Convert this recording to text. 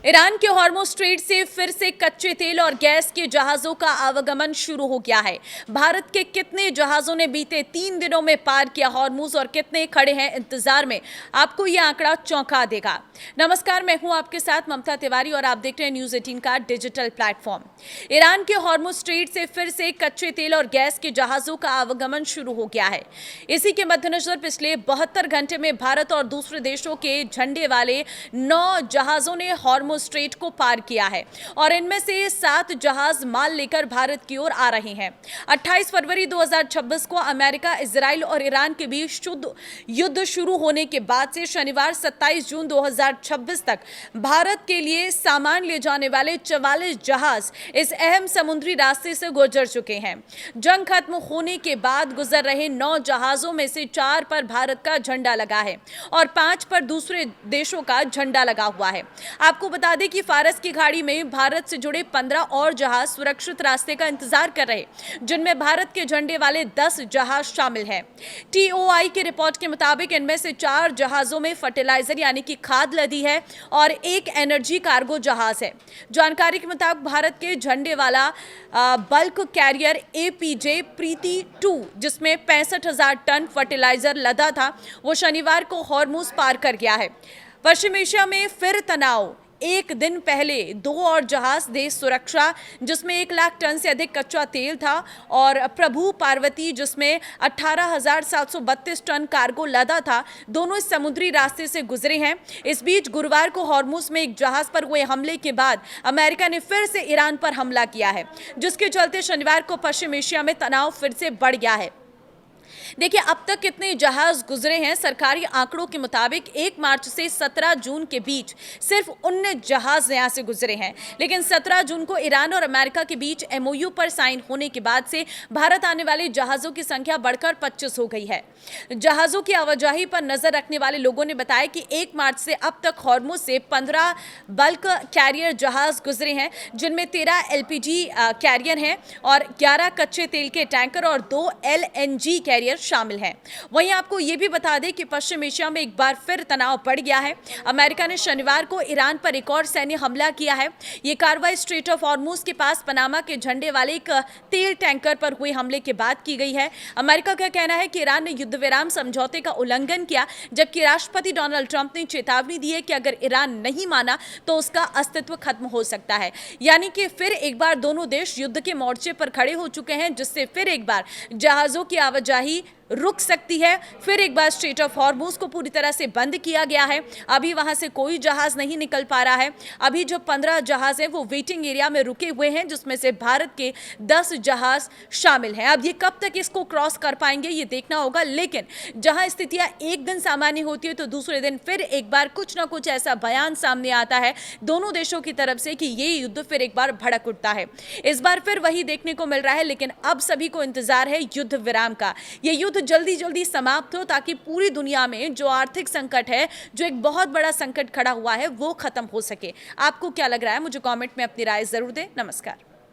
Iran के Hormuz straight से फिर से कच्चे तेल और गैस के जहाजों का आवागमन शुरू हो गया है। भारत के कितने जहाजों ने बीते 3 दिनों में पार किया हॉर्मुज़ और कितने खड़े हैं इंतजार में, आपको यह आंकड़ा चौंका देगा। नमस्कार, मैं हूं आपके साथ ममता तिवारी और आप देख रहे हैं न्यूज़ 18 का डिजिटल प्लेटफॉर्म। ईरान के हॉर्मुज़ स्ट्रेट से फिर से कच्चे तेल और गैस के जहाजों का आवागमन शुरू हो गया है। इसी के मद्देनजर पिछले 72 घंटे में भारत और दूसरे देशों के झंडे वाले 9 जहाजों ने हॉर्मुज़ स्ट्रेट को पार किया है और इनमें से 7 जहाज माल लेकर भारत की ओर आ रहे हैं। 28 फरवरी 2026 को अमेरिका, इजराइल और ईरान के बीच युद्ध शुरू होने के बाद से शनिवार 27 जून 2026 तक भारत के लिए सामान ले जाने वाले 44 जहाज इस अहम समुद्री रास्ते से गुजर चुके हैं। जंग खत्म होने के बाद गुजर रहे 9 जहाजों में से 4 पर भारत का झंडा लगा है और 5 पर दूसरे देशों का झंडा लगा हुआ है। आपको बता दें कि फारस की खाड़ी में भारत से जुड़े 15 और जहाज सुरक्षित रास्ते का इंतजार कर रहे, जिनमें भारत के झंडे वाले 10 जहाज शामिल हैं। टीओआई की रिपोर्ट के मुताबिक इनमें से 4 जहाजों में फर्टिलाइजर यानी कि खाद लदी है और एक एनर्जी कार्गो जहाज है। जानकारी के मुताबिक भारत के झंडे वाला बल्क कैरियर एपीजे प्रीति 2, जिसमें 65,000 टन फर्टिलाइजर लदा था, वो शनिवार को हॉर्मुज़ पार कर गया है। पश्चिम एशिया में फिर तनाव। एक दिन पहले 2 और जहाज देश सुरक्षा, जिसमें 1 लाख टन से अधिक कच्चा तेल था, और प्रभु पार्वती, जिसमें 18,732 टन कार्गो लदा था, दोनों इस समुद्री रास्ते से गुजरे हैं। इस बीच गुरुवार को हॉर्मुज़ में एक जहाज पर हुए हमले के बाद अमेरिका ने फिर से ईरान पर हमला किया है, जिसके चलते शनिवार को पश्चिम एशिया में तनाव फिर से बढ़ गया है। देखिए, अब तक कितने जहाज गुजरे हैं। सरकारी आंकड़ों के मुताबिक 1 मार्च से 17 जून के बीच सिर्फ 19 जहाज यहां से गुजरे हैं, लेकिन 17 जून को ईरान और अमेरिका के बीच एमओयू पर साइन होने के बाद से भारत आने वाले जहाजों की संख्या बढ़कर 25 हो गई है। जहाजों की आवाजाही पर नजर रखने वाले लोगों ने बताया कि 1 मार्च से अब तक हॉर्मुज़ से 15 बल्क कैरियर जहाज गुजरे हैं, जिनमें 13 एलपीजी कैरियर हैं और 11 कच्चे तेल के टैंकर और 2 एलएनजी कैरियर शामिल हैं। वहीं आपको यह भी बता दें कि पश्चिम एशिया में एक बार फिर तनाव बढ़ गया है। अमेरिका ने शनिवार को ईरान पर एक और सैन्य हमला किया है। यह कार्रवाई स्ट्रेट ऑफ हॉर्मुज़ के पास पनामा के झंडे वाले एक तेल टैंकर पर हुए हमले के बाद की गई है। अमेरिका का कहना है कि ईरान ने युद्ध विराम समझौते का उल्लंघन किया, जबकि राष्ट्रपति डोनाल्ड ट्रंप ने चेतावनी दी है कि अगर ईरान नहीं माना तो उसका अस्तित्व खत्म हो सकता है। यानी कि फिर एक बार दोनों देश युद्ध के मोर्चे पर खड़े हो चुके हैं, जिससे फिर एक बार जहाजों की आवाजाही रुक सकती है। फिर एक बार स्ट्रेट ऑफ हॉर्मुज़ को पूरी तरह से बंद किया गया है। अभी वहां से कोई जहाज नहीं निकल पा रहा है। अभी जो 15 जहाज हैं वो वेटिंग एरिया में रुके हुए हैं, जिसमें से भारत के 10 जहाज शामिल हैं। अब ये कब तक इसको क्रॉस कर पाएंगे ये देखना होगा, लेकिन जहां स्थितियां एक दिन सामान्य होती है तो दूसरे दिन फिर एक बार कुछ ना कुछ ऐसा बयान सामने आता है दोनों देशों की तरफ से कि ये युद्ध फिर एक बार भड़क उठता है। इस बार फिर वही देखने को मिल रहा है, लेकिन अब सभी को इंतजार है युद्ध विराम का। ये युद्ध जल्दी जल्दी समाप्त हो, ताकि पूरी दुनिया में जो आर्थिक संकट है, जो एक बहुत बड़ा संकट खड़ा हुआ है, वो खत्म हो सके। आपको क्या लग रहा है? मुझे कमेंट में अपनी राय जरूर दें। नमस्कार।